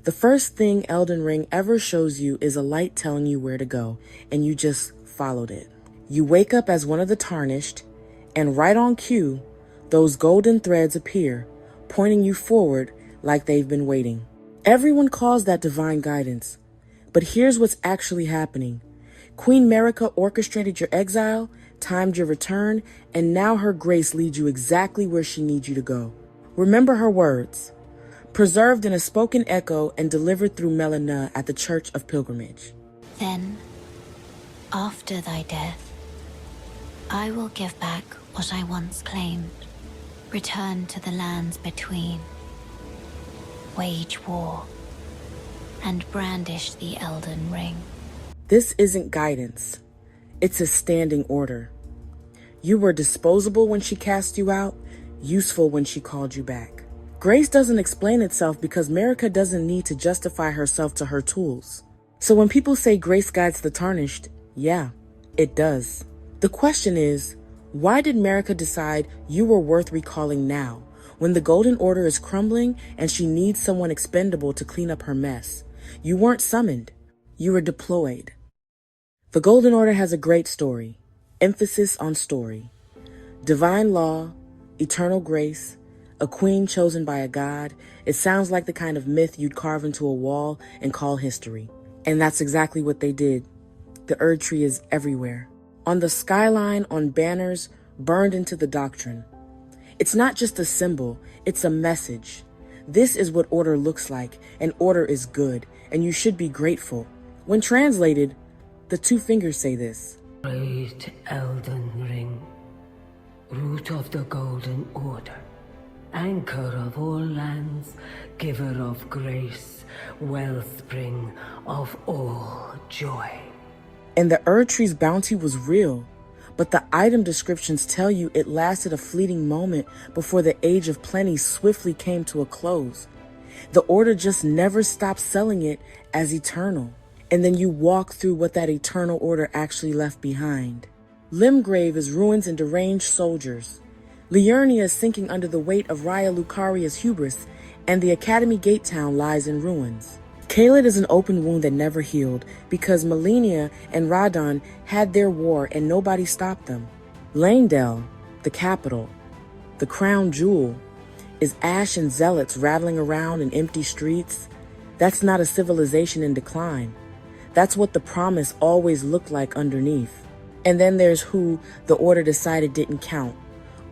The first thing Elden Ring ever shows you is a light telling you where to go, and you just followed it. You wake up as one of the Tarnished, and right on cue, those golden threads appear, pointing you forward like they've been waiting. Everyone calls that divine guidance, but here's what's actually happening. Queen Marika orchestrated your exile, timed your return, and now her grace leads you exactly where she needs you to go. Remember her words, preserved in a spoken echo and delivered through Melina at the Church of Pilgrimage. Then, after thy death, I will give back what I once claimed, return to the lands between, wage war, and brandish the Elden Ring. This isn't guidance. It's a standing order. You were disposable when she cast you out, useful when she called you back. Grace doesn't explain itself because Marika doesn't need to justify herself to her tools. So when people say grace guides the Tarnished, yeah, it does. The question is, why did Marika decide you were worth recalling now, when the Golden Order is crumbling and she needs someone expendable to clean up her mess? You weren't summoned, you were deployed. The Golden Order has a great story, emphasis on story. Divine law, eternal grace, a queen chosen by a god. It sounds like the kind of myth you'd carve into a wall and call history. And that's exactly what they did. The Erd Tree is everywhere. On the skyline, on banners, burned into the doctrine. It's not just a symbol, it's a message. This is what order looks like, and order is good, and you should be grateful. When translated, the two fingers say this. Great Elden Ring, root of the Golden Order, anchor of all lands, giver of grace, wellspring of all joy. And the Erd Tree's bounty was real, but the item descriptions tell you it lasted a fleeting moment before the Age of Plenty swiftly came to a close. The Order just never stopped selling it as eternal. And then you walk through what that eternal order actually left behind. Limgrave is ruins and deranged soldiers. Liurnia is sinking under the weight of Raya Lucaria's hubris, and the Academy Gate Town lies in ruins. Caelid is an open wound that never healed because Malenia and Radon had their war and nobody stopped them. Langdell, the capital, the crown jewel, is ash and zealots rattling around in empty streets. That's not a civilization in decline. That's what the promise always looked like underneath. And then there's who the Order decided didn't count.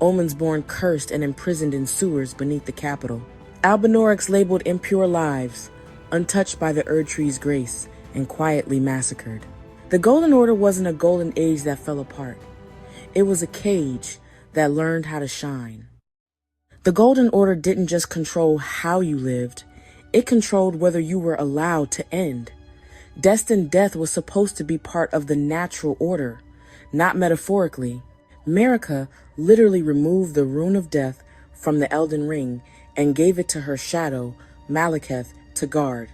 Omensborn cursed and imprisoned in sewers beneath the capital. Albinaurics labeled impure lives, untouched by the Erd Tree's grace, and quietly massacred. The Golden Order wasn't a golden age that fell apart. It was a cage that learned how to shine. The Golden Order didn't just control how you lived, it controlled whether you were allowed to end. Destined death was supposed to be part of the natural order, not metaphorically. Marika literally removed the rune of death from the Elden Ring and gave it to her shadow, Malekith, to guard.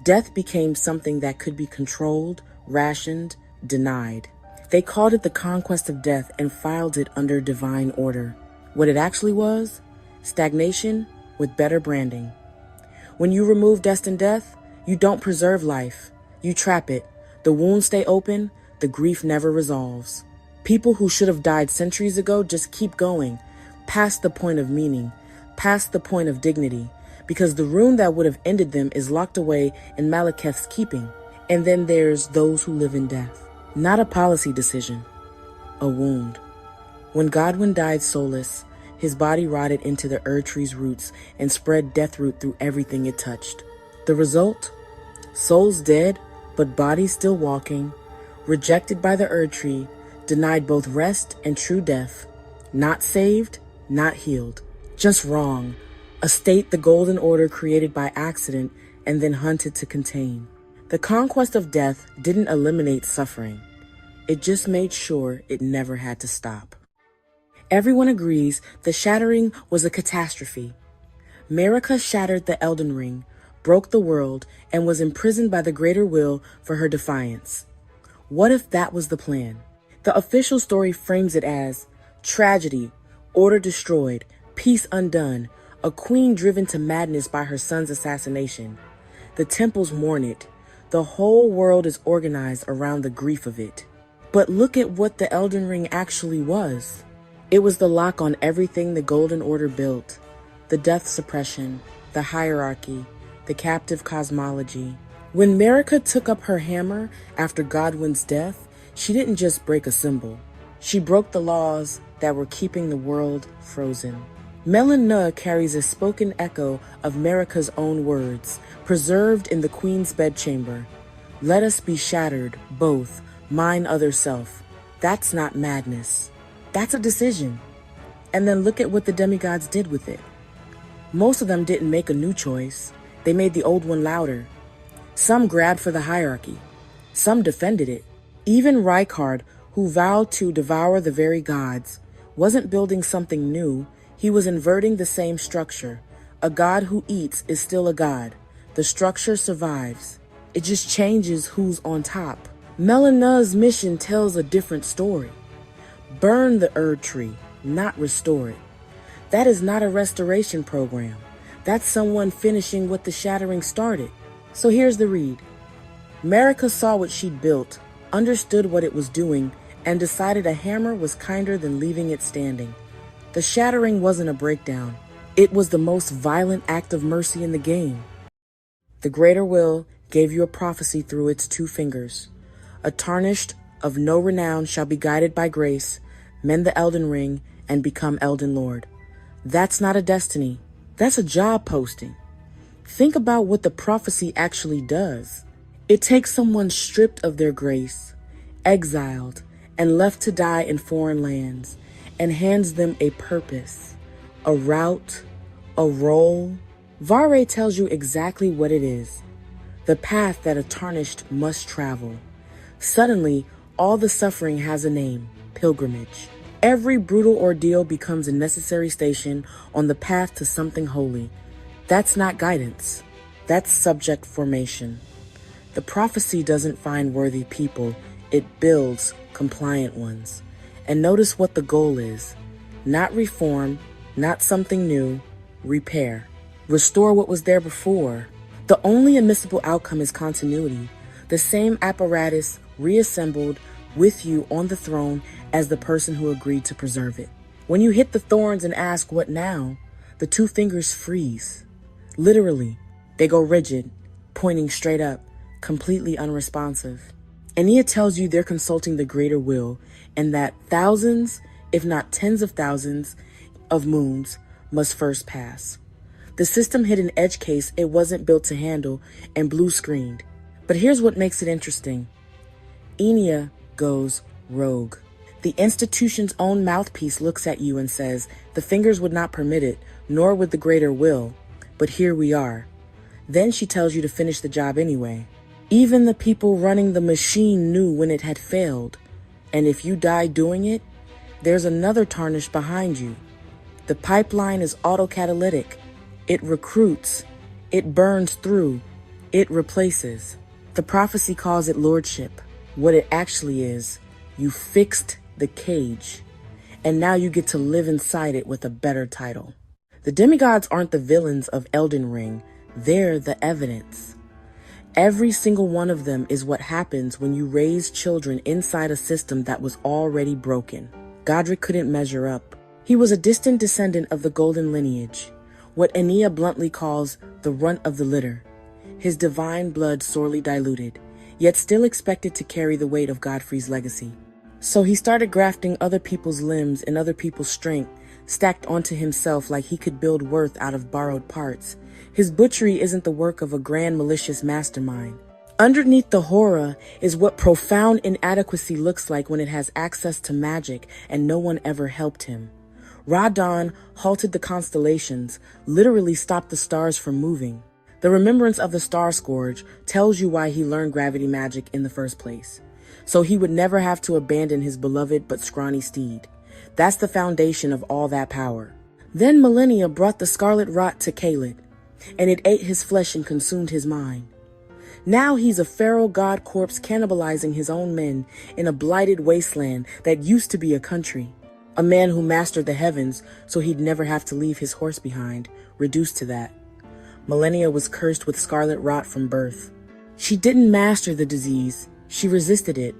Death became something that could be controlled, rationed, denied. They called it the conquest of death and filed it under divine order. What it actually was? Stagnation with better branding. When you remove destined death, you don't preserve life. You trap it. The wounds stay open. The grief never resolves. People who should have died centuries ago just keep going, past the point of meaning, past the point of dignity, because the rune that would have ended them is locked away in Malekith's keeping. And then there's those who live in death. Not a policy decision, a wound. When Godwyn died soulless, his body rotted into the Erd Tree's roots and spread deathroot through everything it touched. The result? Souls dead, but bodies still walking, rejected by the Erd Tree, denied both rest and true death, not saved, not healed, just wrong, a state the Golden Order created by accident and then hunted to contain. The conquest of death didn't eliminate suffering. It just made sure it never had to stop. Everyone agrees the shattering was a catastrophe. Marika shattered the Elden Ring, broke the world, and was imprisoned by the greater will for her defiance. What if that was the plan? The official story frames it as tragedy, order destroyed, peace undone, a queen driven to madness by her son's assassination. The temples mourn it. The whole world is organized around the grief of it. But look at what the Elden Ring actually was. It was the lock on everything the Golden Order built. The death suppression, the hierarchy, the captive cosmology. When Marika took up her hammer after Godwyn's death, she didn't just break a symbol. She broke the laws that were keeping the world frozen. Melin Na carries a spoken echo of Marika's own words, preserved in the Queen's bedchamber. Let us be shattered, both, mine other self. That's not madness. That's a decision. And then look at what the demigods did with it. Most of them didn't make a new choice. They made the old one louder. Some grabbed for the hierarchy. Some defended it. Even Rykard, who vowed to devour the very gods, wasn't building something new. He was inverting the same structure. A god who eats is still a god. The structure survives. It just changes who's on top. Melin Na's mission tells a different story. Burn the Erd tree, not restore it. That is not a restoration program. That's someone finishing what the shattering started. So here's the read. Marika saw what she'd built, understood what it was doing, and decided a hammer was kinder than leaving it standing. The shattering wasn't a breakdown. It was the most violent act of mercy in the game. The Greater Will gave you a prophecy through its 2 fingers. A Tarnished of no renown shall be guided by grace, mend the Elden Ring, and become Elden Lord. That's not a destiny. That's a job posting. Think about what the prophecy actually does. It takes someone stripped of their grace, exiled, and left to die in foreign lands, and hands them a purpose, a route, a role. Vare tells you exactly what it is. The path that a Tarnished must travel. Suddenly, all the suffering has a name, pilgrimage. Every brutal ordeal becomes a necessary station on the path to something holy. That's not guidance. That's subject formation. The prophecy doesn't find worthy people. It builds compliant ones. And notice what the goal is. Not reform, not something new, repair. Restore what was there before. The only admissible outcome is continuity. The same apparatus reassembled with you on the throne as the person who agreed to preserve it. When you hit the thorns and ask what now, the 2 fingers freeze. Literally, they go rigid, pointing straight up, completely unresponsive. Ania tells you they're consulting the Greater Will and that thousands, if not tens of thousands, of moons must first pass. The system hit an edge case it wasn't built to handle and blue screened. But here's what makes it interesting. Enia goes rogue. The institution's own mouthpiece looks at you and says, the fingers would not permit it, nor would the Greater Will. But here we are. Then she tells you to finish the job anyway. Even the people running the machine knew when it had failed. And if you die doing it, there's another Tarnished behind you. The pipeline is autocatalytic. It recruits. It burns through. It replaces. The prophecy calls it lordship. What it actually is, you fixed the cage. And now you get to live inside it with a better title. The demigods aren't the villains of Elden Ring. They're the evidence. Every single one of them is what happens when you raise children inside a system that was already broken. Godric couldn't measure up. He was a distant descendant of the golden lineage, what Ania bluntly calls the runt of the litter. His divine blood sorely diluted, yet still expected to carry the weight of Godfrey's legacy. So he started grafting other people's limbs and other people's strength, stacked onto himself like he could build worth out of borrowed parts. His butchery isn't the work of a grand malicious mastermind. Underneath the horror is what profound inadequacy looks like when it has access to magic and no one ever helped him. Radon halted the constellations, literally stopped the stars from moving. The remembrance of the Star Scourge tells you why he learned gravity magic in the first place. So he would never have to abandon his beloved but scrawny steed. That's the foundation of all that power. Then Millennia brought the scarlet rot to Caelid, and it ate his flesh and consumed his mind. Now he's a feral god corpse cannibalizing his own men in a blighted wasteland that used to be a country. A man who mastered the heavens so he'd never have to leave his horse behind, reduced to that. Millennia was cursed with scarlet rot from birth. She didn't master the disease, she resisted it,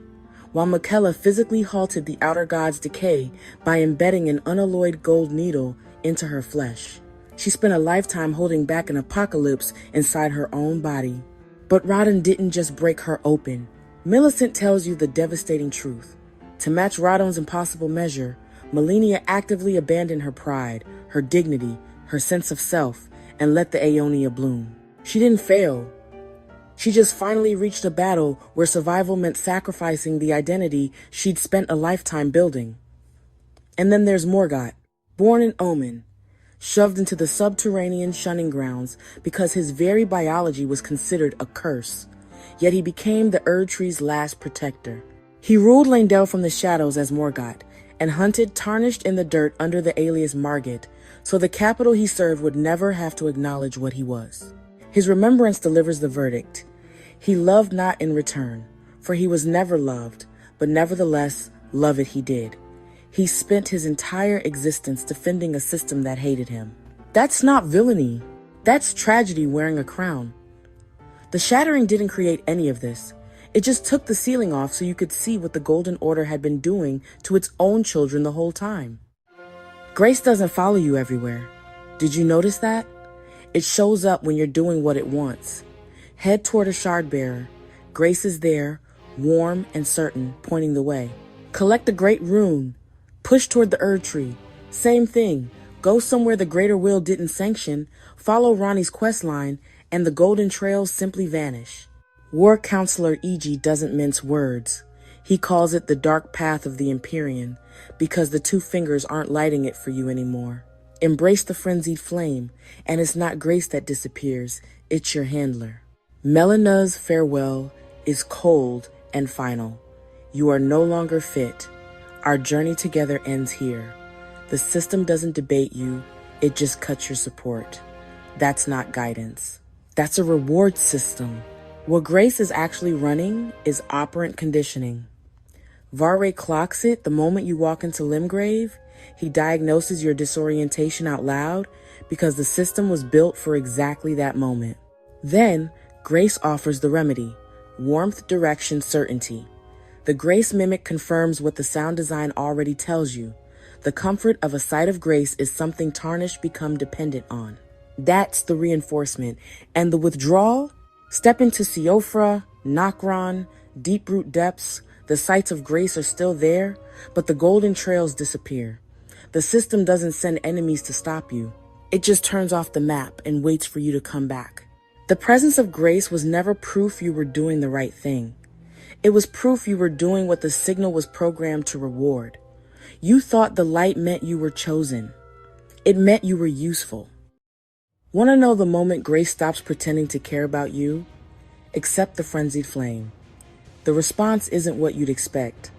while Miquella physically halted the outer god's decay by embedding an unalloyed gold needle into her flesh. She spent a lifetime holding back an apocalypse inside her own body. But Rodden didn't just break her open. Millicent tells you the devastating truth. To match Rodden's impossible measure, Millennia actively abandoned her pride, her dignity, her sense of self, and let the Aeonia bloom. She didn't fail. She just finally reached a battle where survival meant sacrificing the identity she'd spent a lifetime building. And then there's Morgott, born in Omen, shoved into the subterranean shunning grounds because his very biology was considered a curse. Yet he became the Erdtree's last protector. He ruled Leyndell from the shadows as Morgott, and hunted Tarnished in the dirt under the alias Margit, so the capital he served would never have to acknowledge what he was. His remembrance delivers the verdict. He loved not in return, for he was never loved, but nevertheless, love it he did. He spent his entire existence defending a system that hated him. That's not villainy. That's tragedy wearing a crown. The shattering didn't create any of this. It just took the ceiling off so you could see what the Golden Order had been doing to its own children the whole time. Grace doesn't follow you everywhere. Did you notice that? It shows up when you're doing what it wants. Head toward a shard bearer. Grace is there, warm and certain, pointing the way. Collect a great rune. Push toward the Erdtree. Same thing. Go somewhere the Greater Will didn't sanction, follow Ronnie's quest line, and the golden trails simply vanish. War Counselor Iji doesn't mince words. He calls it the dark path of the Empyrean, because the two fingers aren't lighting it for you anymore. Embrace the frenzied flame, and it's not Grace that disappears, it's your handler. Melina's farewell is cold and final. You are no longer fit. Our journey together ends here. The system doesn't debate you, it just cuts your support. That's not guidance. That's a reward system. What Grace is actually running is operant conditioning. Varre clocks it the moment you walk into Limgrave. He diagnoses your disorientation out loud because the system was built for exactly that moment. Then, Grace offers the remedy: warmth, direction, certainty. The Grace Mimic confirms what the sound design already tells you. The comfort of a sight of Grace is something Tarnished become dependent on. That's the reinforcement. And the withdrawal? Step into Siofra, Nokron, Deeproot Depths. The sights of Grace are still there, but the golden trails disappear. The system doesn't send enemies to stop you. It just turns off the map and waits for you to come back. The presence of Grace was never proof you were doing the right thing. It was proof you were doing what the signal was programmed to reward. You thought the light meant you were chosen. It meant you were useful. Want to know the moment Grace stops pretending to care about you? Accept the frenzied flame. The response isn't what you'd expect.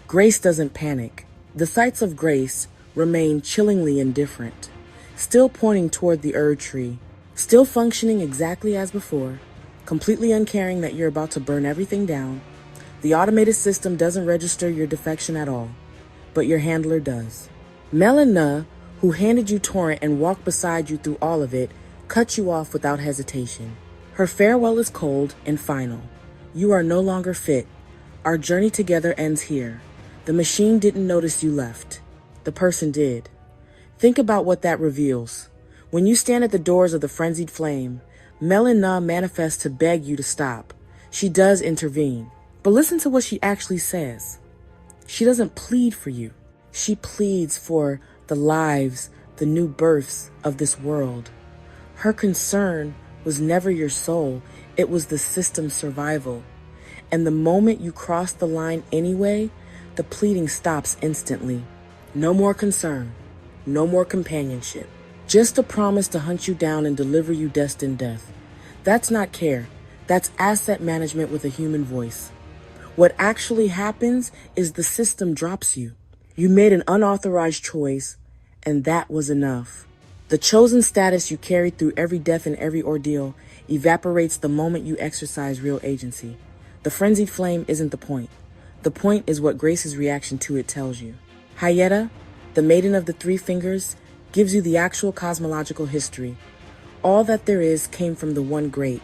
Grace doesn't panic. The sights of Grace remain chillingly indifferent, still pointing toward the Erdtree, still functioning exactly as before, completely uncaring that you're about to burn everything down. The automated system doesn't register your defection at all, but your handler does. Melina, who handed you Torrent and walked beside you through all of it, cut you off without hesitation. Her farewell is cold and final. You are no longer fit. Our journey together ends here. The machine didn't notice you left. The person did. Think about what that reveals. When you stand at the doors of the frenzied flame, Melina manifests to beg you to stop. She does intervene. But listen to what she actually says. She doesn't plead for you. She pleads for the lives, the new births of this world. Her concern was never your soul. It was the system's survival. And the moment you cross the line anyway, the pleading stops instantly. No more concern. No more companionship. Just a promise to hunt you down and deliver you destined death. That's not care. That's asset management with a human voice. What actually happens is the system drops you. You made an unauthorized choice, and that was enough. The chosen status you carried through every death and every ordeal evaporates the moment you exercise real agency. The frenzied flame isn't the point. The point is what Grace's reaction to it tells you. Hyetta, the maiden of the three fingers, gives you the actual cosmological history. all that there is came from the one great.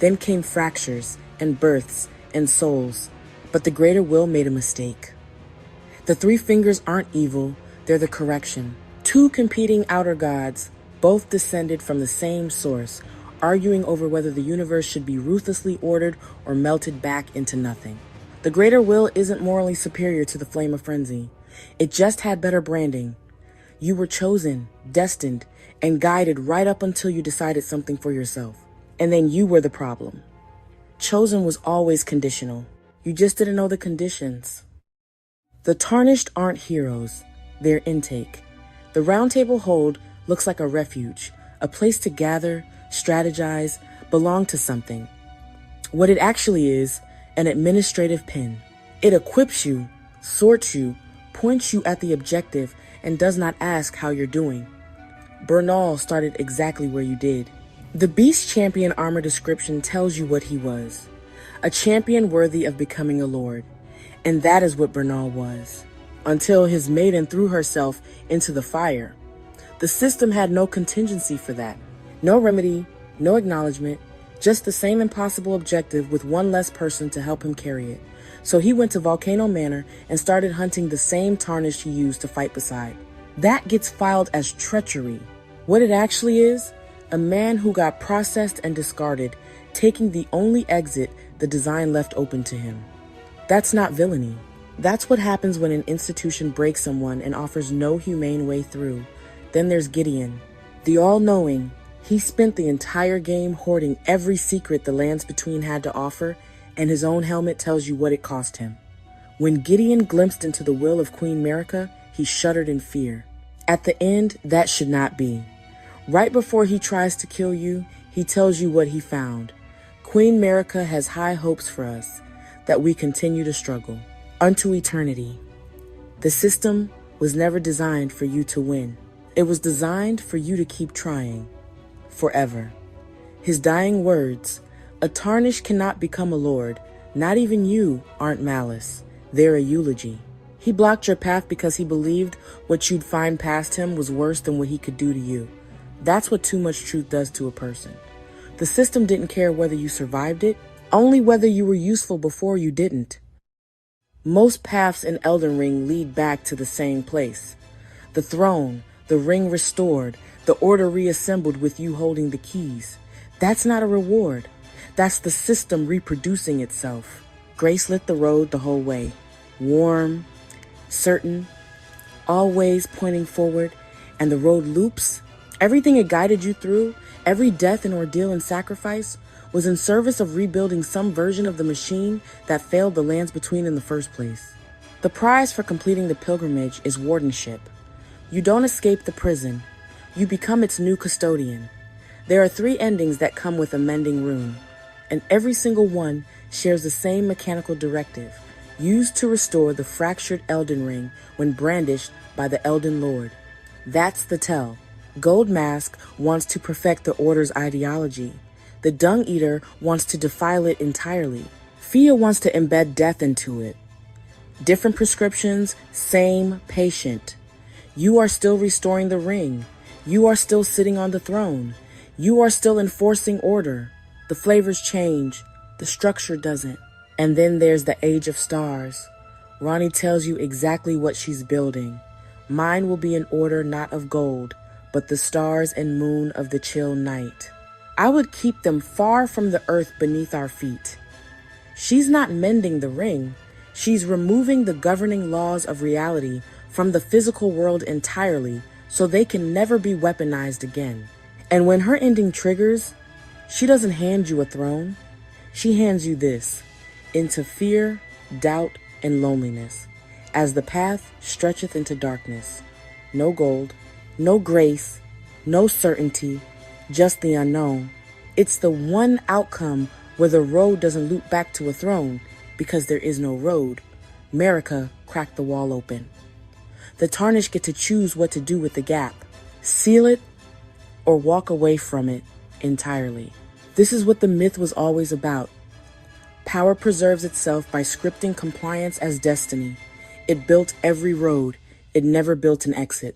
Then came fractures and births and souls. But the greater will made a mistake. The three fingers aren't evil, they're the correction. Two competing outer gods, both descended from the same source, arguing over whether the universe should be ruthlessly ordered or melted back into nothing. The greater will isn't morally superior to the flame of frenzy. It just had better branding. You were chosen, destined, and guided right up until you decided something for yourself. And then you were the problem. Chosen was always conditional. You just didn't know the conditions. The Tarnished aren't heroes. They're intake. The Roundtable hold looks like a refuge, a place to gather, strategize, belong to something. What it actually is, an administrative pin. It equips you, sorts you, points you at the objective, and does not ask how you're doing. Bernal started exactly where you did. The Beast Champion armor description tells you what he was. A champion worthy of becoming a lord. And that is what Bernal was. Until his maiden threw herself into the fire. The system had no contingency for that. No remedy, no acknowledgement, just the same impossible objective with one less person to help him carry it. So he went to Volcano Manor and started hunting the same Tarnished he used to fight beside. That gets filed as treachery. What it actually is, a man who got processed and discarded, taking the only exit the design left open to him. That's not villainy. That's what happens when an institution breaks someone and offers no humane way through. Then there's Gideon, the all-knowing. He spent the entire game hoarding every secret the Lands Between had to offer, and his own helmet tells you what it cost him. When Gideon glimpsed into the will of Queen Marika, he shuddered in fear. At the end, that should not be. Right before he tries to kill you, he tells you what he found. Queen Marika has high hopes for us, that we continue to struggle. Unto eternity. The system was never designed for you to win. It was designed for you to keep trying. Forever. His dying words, a Tarnished cannot become a lord. Not even you aren't malice. They're a eulogy. He blocked your path because he believed what you'd find past him was worse than what he could do to you. That's what too much truth does to a person. The system didn't care whether you survived it, only whether you were useful before you didn't. Most paths in Elden Ring lead back to the same place. The throne, the ring restored, the order reassembled with you holding the keys. That's not a reward. That's the system reproducing itself. Grace lit the road the whole way. Warm, certain, always pointing forward, and the road loops. Everything it guided you through, every death and ordeal and sacrifice, was in service of rebuilding some version of the machine that failed the Lands Between in the first place. The prize for completing the pilgrimage is wardenship. You don't escape the prison. You become its new custodian. There are 3 endings that come with a mending rune, and every single one shares the same mechanical directive, used to restore the fractured Elden Ring when brandished by the Elden Lord. That's the tell. Gold Mask wants to perfect the Order's ideology. The Dung Eater wants to defile it entirely. Fia wants to embed death into it. Different prescriptions, same patient. You are still restoring the ring. You are still sitting on the throne. You are still enforcing order. The flavors change. The structure doesn't. And then there's the Age of Stars. Ronnie tells you exactly what she's building. Mine will be an order not of gold, but the stars and moon of the chill night. I would keep them far from the earth beneath our feet. She's not mending the ring. She's removing the governing laws of reality from the physical world entirely so they can never be weaponized again. And when her ending triggers, she doesn't hand you a throne. She hands you this, into fear, doubt, and loneliness, as the path stretcheth into darkness. No gold, no grace, no certainty, just the unknown. It's the one outcome where the road doesn't loop back to a throne because there is no road. Marika cracked the wall open. The Tarnished get to choose what to do with the gap. Seal it or walk away from it entirely. This is what the myth was always about. Power preserves itself by scripting compliance as destiny. It built every road. It never built an exit.